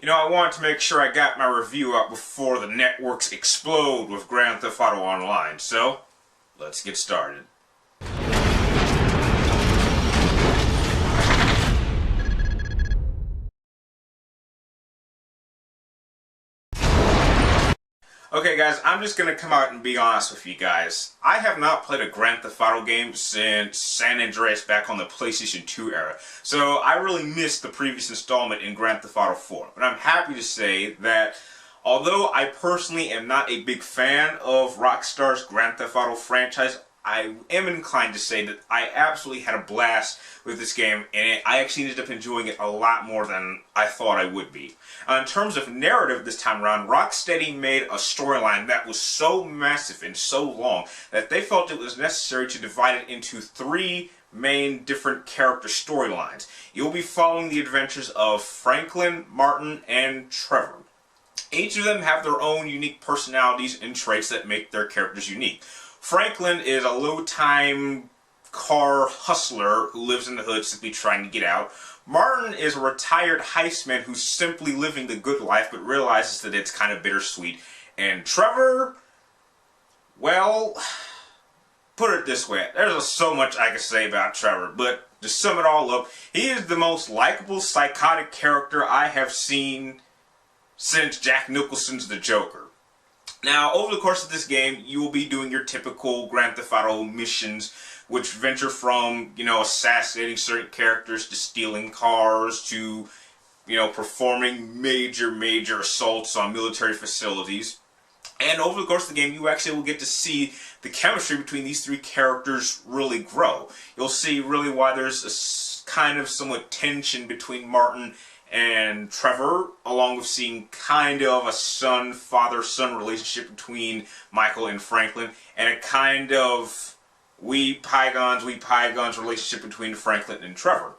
You know, I wanted to make sure I got my review up before the networks explode with Grand Theft Auto Online, so let's get started. Okay guys, I'm just gonna come out and be honest with you guys. I have not played a Grand Theft Auto game since San Andreas back on the PlayStation 2 era. So I really missed the previous installment in Grand Theft Auto 4. But I'm happy to say that although I personally am not a big fan of Rockstar's Grand Theft Auto franchise, I am inclined to say that I absolutely had a blast with this game, and I actually ended up enjoying it a lot more than I thought I would be. In terms of narrative this time around, Rocksteady made a storyline that was so massive and so long that they felt it was necessary to divide it into three main different character storylines. You'll be following the adventures of Franklin, Martin, and Trevor. Each of them have their own unique personalities and traits that make their characters unique. Franklin is a low-time car hustler who lives in the hood simply trying to get out. Martin is a retired heistman who's simply living the good life but realizes that it's kind of bittersweet. And Trevor, well, put it this way, there's so much I could say about Trevor, but to sum it all up, he is the most likable, psychotic character I have seen since Jack Nicholson's The Joker. Now, over the course of this game, you will be doing your typical Grand Theft Auto missions, which venture from, assassinating certain characters to stealing cars to, performing major assaults on military facilities. And over the course of the game, you actually will get to see the chemistry between these three characters really grow. You'll see really why there's a kind of somewhat tension between Martin and Trevor, along with seeing kind of a father-son relationship between Michael and Franklin, and a kind of we Pygons relationship between Franklin and Trevor.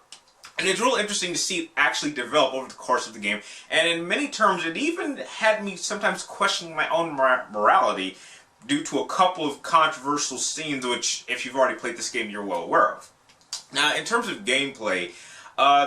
And it's real interesting to see it actually develop over the course of the game, and in many terms it even had me sometimes questioning my own morality due to a couple of controversial scenes which, if you've already played this game, you're well aware of. Now, in terms of gameplay,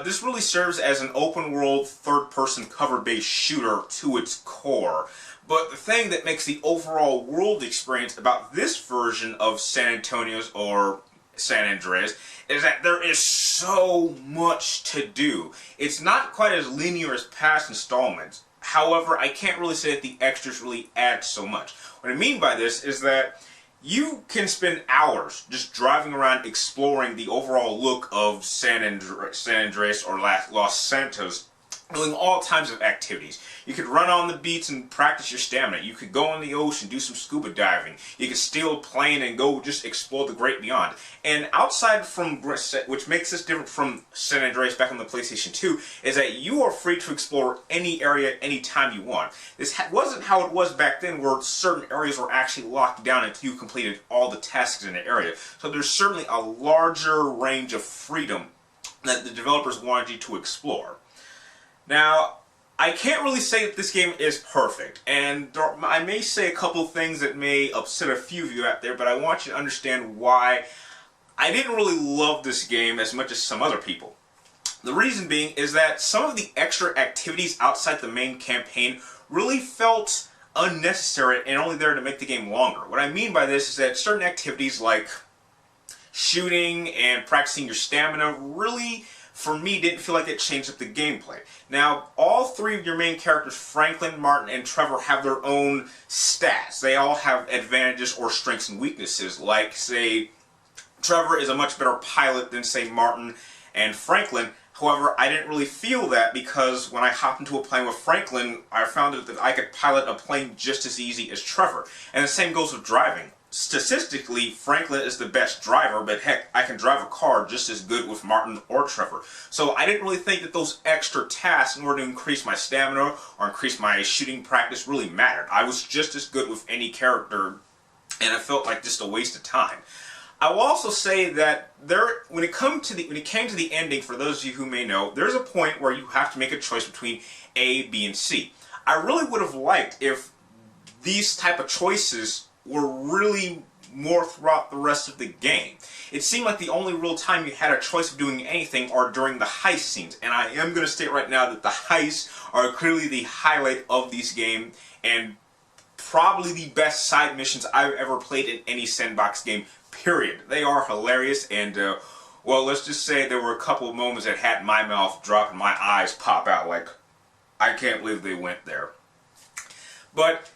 this really serves as an open-world, third-person, cover-based shooter to its core. But the thing that makes the overall world experience about this version of San Antonio's or San Andreas is that there is so much to do. It's not quite as linear as past installments. However, I can't really say that the extras really add so much. What I mean by this is that you can spend hours just driving around exploring the overall look of San Andreas or Los Santos, doing all kinds of activities. You could run on the beach and practice your stamina. You could go in the ocean, do some scuba diving. You could steal a plane and go just explore the great beyond. And outside from, which makes this different from San Andreas back on the PlayStation 2, is that you are free to explore any area anytime you want. This wasn't how it was back then, where certain areas were actually locked down until you completed all the tasks in the area. So there's certainly a larger range of freedom that the developers wanted you to explore. Now, I can't really say that this game is perfect, and I may say a couple of things that may upset a few of you out there, but I want you to understand why I didn't really love this game as much as some other people. The reason being is that some of the extra activities outside the main campaign really felt unnecessary and only there to make the game longer. What I mean by this is that certain activities like shooting and practicing your stamina really, for me, didn't feel like it changed up the gameplay. Now, all three of your main characters, Franklin, Martin, and Trevor, have their own stats. They all have advantages or strengths and weaknesses. Like, say, Trevor is a much better pilot than, say, Martin and Franklin. However, I didn't really feel that because when I hopped into a plane with Franklin, I found out that I could pilot a plane just as easy as Trevor. And the same goes with driving. Statistically, Franklin is the best driver, but heck, I can drive a car just as good with Martin or Trevor. So I didn't really think that those extra tasks in order to increase my stamina or increase my shooting practice really mattered. I was just as good with any character, and it felt like just a waste of time. I will also say that when it came to the ending, for those of you who may know, there's a point where you have to make a choice between A, B, and C. I really would have liked if these type of choices were really more throughout the rest of the game. It seemed like the only real time you had a choice of doing anything are during the heist scenes, and I am going to state right now that the heists are clearly the highlight of this game, and probably the best side missions I've ever played in any sandbox game, period. They are hilarious, and well, let's just say there were a couple of moments that had my mouth drop and my eyes pop out like, I can't believe they went there. But,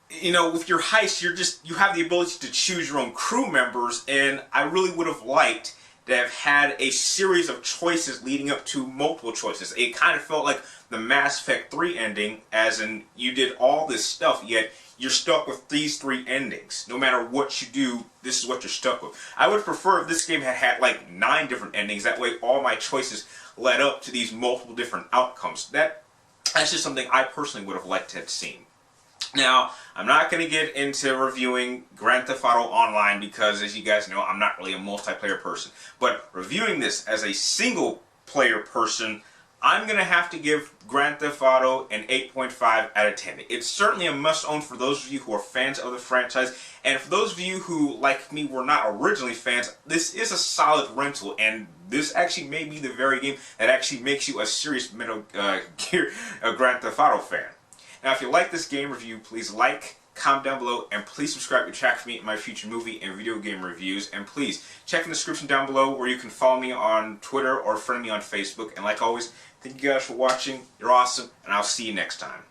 you know, with your heist, you have the ability to choose your own crew members, and I really would have liked to have had a series of choices leading up to multiple choices. It kind of felt like the Mass Effect 3 ending, as in you did all this stuff, yet you're stuck with these 3 endings. No matter what you do, this is what you're stuck with. I would prefer if this game had had like 9 different endings. That way all my choices led up to these multiple different outcomes. That's just something I personally would have liked to have seen. Now, I'm not going to get into reviewing Grand Theft Auto Online because, as you guys know, I'm not really a multiplayer person. But reviewing this as a single-player person, I'm going to have to give Grand Theft Auto an 8.5 out of 10. It's certainly a must-own for those of you who are fans of the franchise, and for those of you who, like me, were not originally fans, this is a solid rental, and this actually may be the very game that actually makes you a serious Grand Theft Auto fan. Now, if you like this game review, please like, comment down below, and please subscribe to track for me in my future movie and video game reviews. And please, check in the description down below where you can follow me on Twitter or friend me on Facebook. And like always, thank you guys for watching. You're awesome, and I'll see you next time.